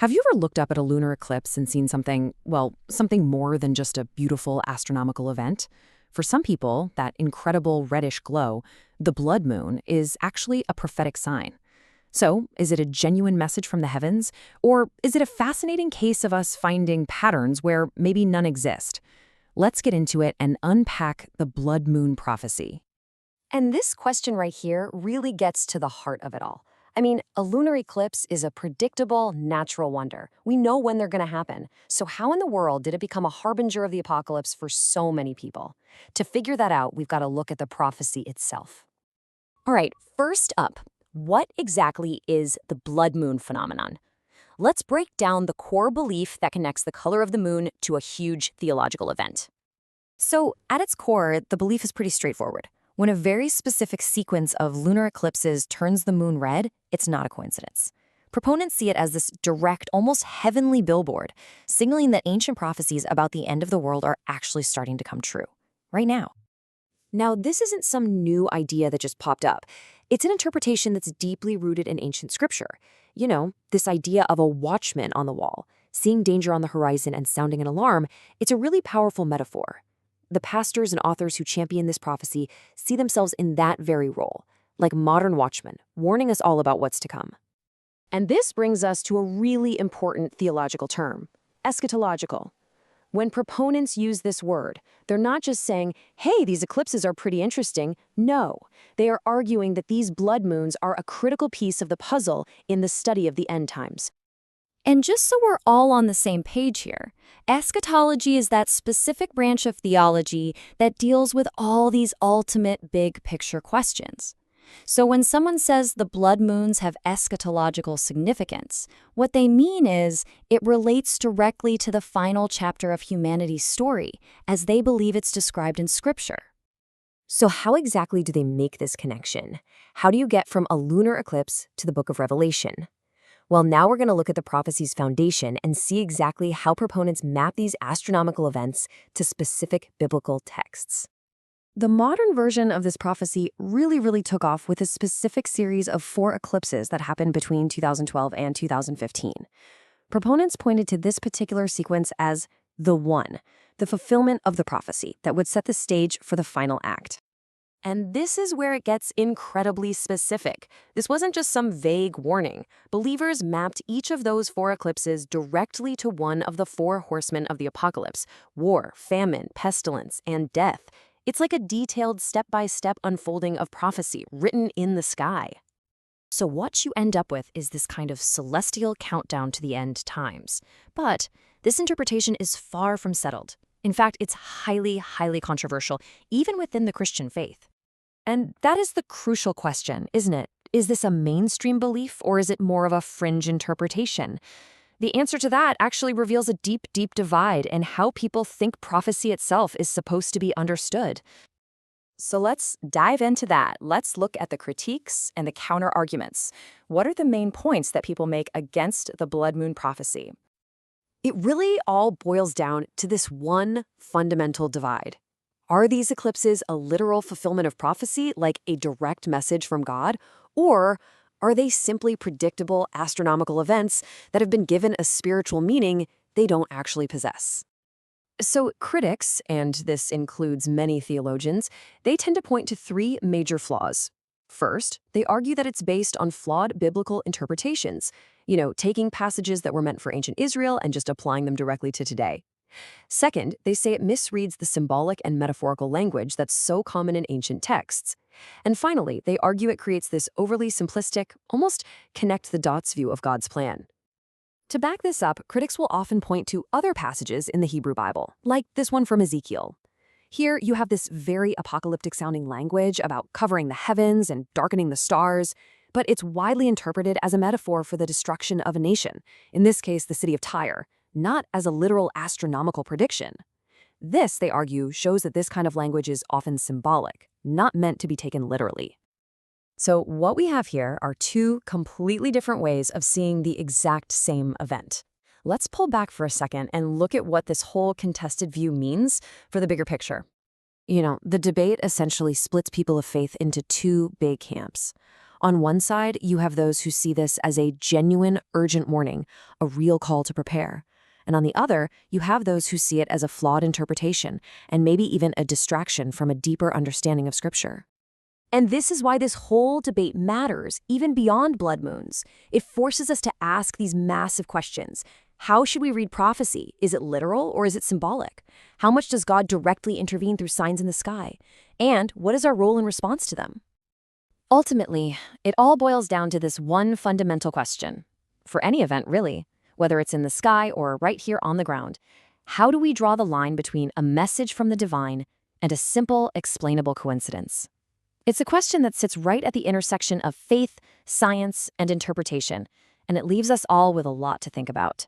Have you ever looked up at a lunar eclipse and seen something, well, something more than just a beautiful astronomical event? For some people, that incredible reddish glow, the blood moon, is actually a prophetic sign. So, is it a genuine message from the heavens? Or is it a fascinating case of us finding patterns where maybe none exist? Let's get into it and unpack the blood moon prophecy. And this question right here really gets to the heart of it all. I mean, a lunar eclipse is a predictable, natural wonder. We know when they're going to happen. So how in the world did it become a harbinger of the apocalypse for so many people? To figure that out, we've got to look at the prophecy itself. All right, first up, what exactly is the blood moon phenomenon? Let's break down the core belief that connects the color of the moon to a huge theological event. So, at its core, the belief is pretty straightforward. When a very specific sequence of lunar eclipses turns the moon red, it's not a coincidence. Proponents see it as this direct, almost heavenly billboard, signaling that ancient prophecies about the end of the world are actually starting to come true, right now. Now, this isn't some new idea that just popped up. It's an interpretation that's deeply rooted in ancient scripture. You know, this idea of a watchman on the wall, seeing danger on the horizon and sounding an alarm, it's a really powerful metaphor. The pastors and authors who champion this prophecy see themselves in that very role, like modern watchmen, warning us all about what's to come. And this brings us to a really important theological term, eschatological. When proponents use this word, they're not just saying, hey, these eclipses are pretty interesting. No, they are arguing that these blood moons are a critical piece of the puzzle in the study of the end times. And just so we're all on the same page here, eschatology is that specific branch of theology that deals with all these ultimate big picture questions. So when someone says the blood moons have eschatological significance, what they mean is it relates directly to the final chapter of humanity's story, as they believe it's described in Scripture. So how exactly do they make this connection? How do you get from a lunar eclipse to the book of Revelation? Well, now we're going to look at the prophecy's foundation and see exactly how proponents map these astronomical events to specific biblical texts. The modern version of this prophecy really took off with a specific series of 4 eclipses that happened between 2012 and 2015. Proponents pointed to this particular sequence as the one, the fulfillment of the prophecy that would set the stage for the final act. And this is where it gets incredibly specific. This wasn't just some vague warning. Believers mapped each of those 4 eclipses directly to one of the 4 horsemen of the apocalypse: war, famine, pestilence, and death. It's like a detailed step-by-step unfolding of prophecy written in the sky. So what you end up with is this kind of celestial countdown to the end times. But this interpretation is far from settled. In fact, it's highly controversial, even within the Christian faith. And that is the crucial question, isn't it? Is this a mainstream belief, or is it more of a fringe interpretation? The answer to that actually reveals a deep divide in how people think prophecy itself is supposed to be understood. So let's dive into that. Let's look at the critiques and the counter-arguments. What are the main points that people make against the blood moon prophecy? It really all boils down to this one fundamental divide. Are these eclipses a literal fulfillment of prophecy, like a direct message from God? Or are they simply predictable astronomical events that have been given a spiritual meaning they don't actually possess? So critics, and this includes many theologians, they tend to point to 3 major flaws. First, they argue that it's based on flawed biblical interpretations, taking passages that were meant for ancient Israel and just applying them directly to today. Second, they say it misreads the symbolic and metaphorical language that's so common in ancient texts. And finally, they argue it creates this overly simplistic, almost connect-the-dots view of God's plan. To back this up, critics will often point to other passages in the Hebrew Bible, like this one from Ezekiel. Here, you have this very apocalyptic-sounding language about covering the heavens and darkening the stars, but it's widely interpreted as a metaphor for the destruction of a nation, in this case, the city of Tyre, not as a literal astronomical prediction. This, they argue, shows that this kind of language is often symbolic, not meant to be taken literally. So what we have here are 2 completely different ways of seeing the exact same event. Let's pull back for a second and look at what this whole contested view means for the bigger picture. The debate essentially splits people of faith into 2 big camps. On one side, you have those who see this as a genuine, urgent warning, a real call to prepare. And on the other, you have those who see it as a flawed interpretation, and maybe even a distraction from a deeper understanding of Scripture. And this is why this whole debate matters, even beyond blood moons. It forces us to ask these massive questions. How should we read prophecy? Is it literal or is it symbolic? How much does God directly intervene through signs in the sky? And what is our role in response to them? Ultimately, it all boils down to this one fundamental question. For any event, really, whether it's in the sky or right here on the ground, how do we draw the line between a message from the divine and a simple, explainable coincidence? It's a question that sits right at the intersection of faith, science, and interpretation, and it leaves us all with a lot to think about.